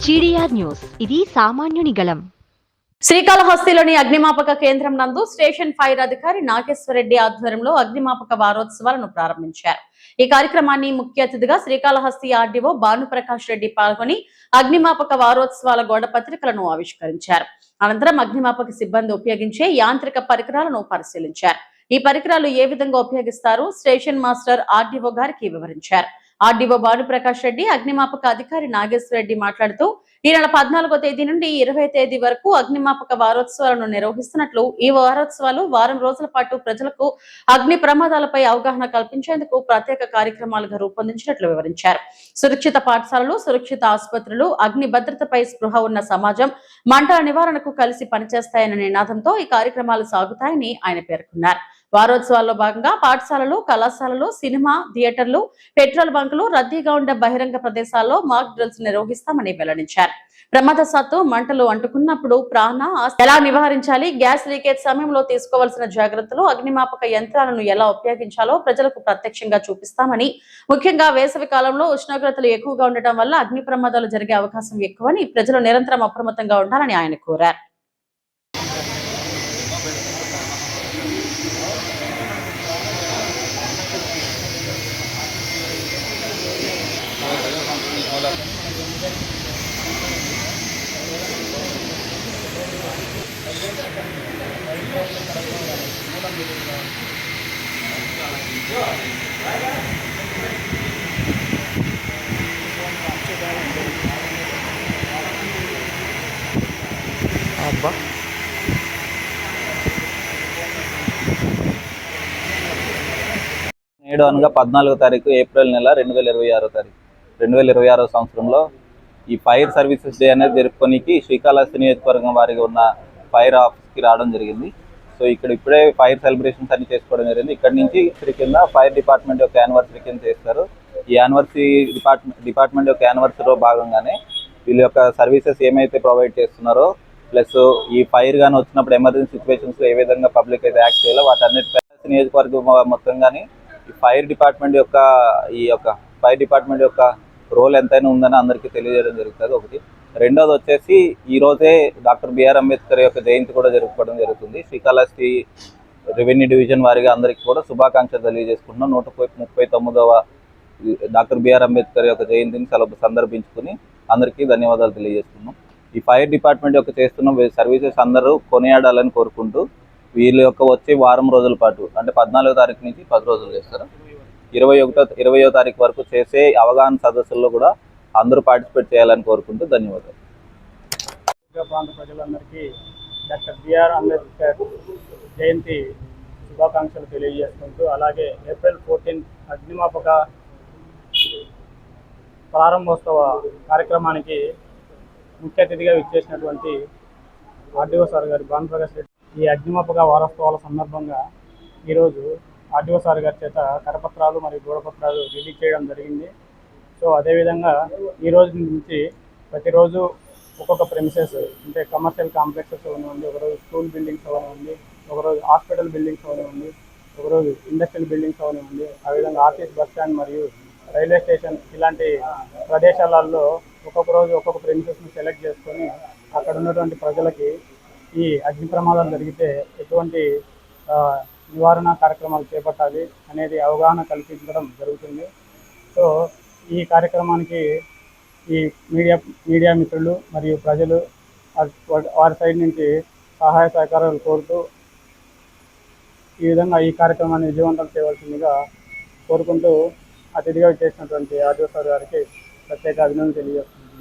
GDR news, ఇది సామాన్యుని గళం. శ్రీకాళహస్తిలోని అగ్నిమాపక కేంద్రం నందు స్టేషన్ ఫైర్ అధికారి నాగేశ్వరరెడ్డి ఆధ్వర్యంలో అగ్నిమాపక వారోత్సవాలను ప్రారంభించారు. ఈ కార్యక్రమాన్ని ముఖ్య అతిథిగా శ్రీకాళహస్తి ఆర్డీఓ భానుప్రకాష్ రెడ్డి పాల్గొని అగ్నిమాపక వారోత్సవాల గోడ పత్రికలను ఆవిష్కరించారు. అనంతరం అగ్నిమాపక సిబ్బంది ఉపయోగించే యాంత్రిక పరికరాలను పరిశీలించారు. ఈ పరికరాలు ఏ విధంగా ఉపయోగిస్తారు స్టేషన్ మాస్టర్ ఆర్డీఓ గారికి వివరించారు. ఆర్డీఓ భానుప్రకాష్ రెడ్డి, అగ్నిమాపక అధికారి నాగేశ్వరరెడ్డి మాట్లాడుతూ ఈ నెల 14వ తేదీ నుండి 20వ తేదీ వరకు అగ్నిమాపక వారోత్సవాలను నిర్వహిస్తున్నట్లు, ఈ వారోత్సవాలు వారం రోజుల పాటు ప్రజలకు అగ్ని ప్రమాదాలపై అవగాహన కల్పించేందుకు ప్రత్యేక కార్యక్రమాలుగా రూపొందించినట్లు వివరించారు. సురక్షిత పాఠశాలలు, సురక్షిత ఆసుపత్రులు, అగ్ని భద్రతపై స్పృహ ఉన్న సమాజం మంటల నివారణకు కలిసి పనిచేస్తాయన్న నినాదంతో ఈ కార్యక్రమాలు సాగుతాయని ఆయన పేర్కొన్నారు. వారోత్సవాల్లో భాగంగా పాఠశాలలు, కళాశాలలు, సినిమా థియేటర్లు, పెట్రోల్ బంకులు, రద్దీగా ఉండే బహిరంగ ప్రదేశాల్లో మాక్ డ్రిల్స్ నిర్వహిస్తామని వెల్లడించారు. ప్రమాదవశాత్తు మంటలు అంటుకున్నప్పుడు ఎలా నివారించాలి, గ్యాస్ లీకేజ్ సమయంలో తీసుకోవాల్సిన జాగ్రత్తలు, అగ్నిమాపక యంత్రాలను ఎలా ఉపయోగించాలో ప్రజలకు ప్రత్యక్షంగా చూపిస్తామని, ముఖ్యంగా వేసవి కాలంలో ఉష్ణోగ్రతలు ఎక్కువగా ఉండటం వల్ల అగ్ని ప్రమాదాలు జరిగే అవకాశం ఎక్కువని ప్రజలు నిరంతరం అప్రమత్తంగా ఉండాలని ఆయన కోరారు. నేడు అనగా 14వ తారీఖు ఏప్రిల్ నెల 2026 సంవత్సరంలో ఈ ఫైర్ సర్వీసెస్ డే అనేది జరుపుకోనికి శ్రీకాళహస్తి నియోజకవర్గం వారిగా ఉన్న ఫైర్ ఆఫీస్కి రావడం జరిగింది. సో ఇక్కడ ఇప్పుడే ఫైర్ సెలబ్రేషన్స్ అన్ని చేసుకోవడం జరిగింది. ఇక్కడ నుంచి కింద ఫైర్ డిపార్ట్మెంట్ యొక్క యానివర్సరీ కింద చేస్తారు. ఈ యానివర్సరీ డిపార్ట్మెంట్ యొక్క యానివర్సరీలో భాగంగానే వీళ్ళ యొక్క సర్వీసెస్ ఏమైతే ప్రొవైడ్ చేస్తున్నారో, ప్లస్ ఈ ఫైర్ గానీ వచ్చినప్పుడు ఎమర్జెన్సీ సిచ్యువేషన్స్లో ఏ విధంగా పబ్లిక్ అయితే యాక్ట్ చేయాలో వాటన్నిటి నియోజకవర్గం మొత్తంగానే ఈ ఫైర్ డిపార్ట్మెంట్ యొక్క రోల్ ఎంతైనా ఉందని అందరికీ తెలియజేయడం జరుగుతుంది. ఒకటి. రెండోది వచ్చేసి ఈ రోజే డాక్టర్ బిఆర్ అంబేద్కర్ యొక్క జయంతి కూడా జరుపుకోవడం జరుగుతుంది. శ్రీకాళహస్తి రెవెన్యూ డివిజన్ వారిగా అందరికీ కూడా శుభాకాంక్షలు తెలియజేసుకుంటున్నాం. 139వ డాక్టర్ బిఆర్ అంబేద్కర్ యొక్క జయంతిని సందర్భించుకుని అందరికీ ధన్యవాదాలు తెలియజేస్తున్నాం. ఈ ఫైర్ డిపార్ట్మెంట్ యొక్క చేస్తున్న సర్వీసెస్ అందరూ కొనియాడాలని కోరుకుంటూ వీళ్ళ యొక్క వచ్చే వారం రోజుల పాటు, అంటే 14వ తారీఖు నుంచి 10 రోజులు చేస్తారు, 20వ తారీఖు వరకు చేసే అవగాహన సదస్సుల్లో కూడా అందరూ పార్టిసిపేట్ చేయాలని కోరుకుంటూ ధన్యవాదాలు. ప్రాంత ప్రజలందరికీ డాక్టర్ బిఆర్ అంబేద్కర్ జయంతి శుభాకాంక్షలు తెలియజేసుకుంటూ, అలాగే ఏప్రిల్ 14 అగ్నిమాపక ప్రారంభోత్సవ కార్యక్రమానికి ముఖ్య అతిథిగా విచ్చేసినటువంటి ఆర్డీఓ సార్ గారు భానుప్రకాష్ రెడ్డి ఈ అగ్నిమాపక వారోత్సవాల సందర్భంగా ఈరోజు ఆర్డీఓ సార్ గారి చేత కరపత్రాలు మరియు గోడపత్రాలు రిలీజ్ చేయడం జరిగింది. సో అదేవిధంగా ఈ రోజు నుంచి ప్రతిరోజు ఒక్కొక్క ప్రెమిసెస్, అంటే కమర్షియల్ కాంప్లెక్సెస్ అవనివ్వండి, ఒకరోజు స్కూల్ బిల్డింగ్స్ అవనివ్వండి, ఒకరోజు హాస్పిటల్ బిల్డింగ్స్ అవనివ్వండి, ఒకరోజు ఇండస్ట్రియల్ బిల్డింగ్స్ అవనివ్వండి, అదేవిధంగా ఆర్టీసీ బస్ స్టాండ్ మరియు రైల్వే స్టేషన్ ఇలాంటి ప్రదేశాలలో ఒక్కొక్క రోజు ఒక్కొక్క ప్రెమిసెస్ని సెలెక్ట్ చేసుకొని అక్కడ ఉన్నటువంటి ప్రజలకి ఈ అగ్ని ప్రమాదాలు జరిగితే ఎటువంటి నివారణ కార్యక్రమాలు చేపట్టాలి అనేది అవగాహన కల్పించడం జరుగుతుంది. సో ఈ కార్యక్రమానికి ఈ మీడియా మిత్రులు మరియు ప్రజలు వారి సైడ్ నుంచి సహాయ సహకారాలు కోరుతూ ఈ విధంగా ఈ కార్యక్రమాన్ని విజయవంతం చేయవలసిందిగా కోరుకుంటూ అతిథిగా చేసినటువంటి ఆర్డీఓ సార్ గారికి ప్రత్యేక అభినందనలు తెలియజేస్తున్నాను.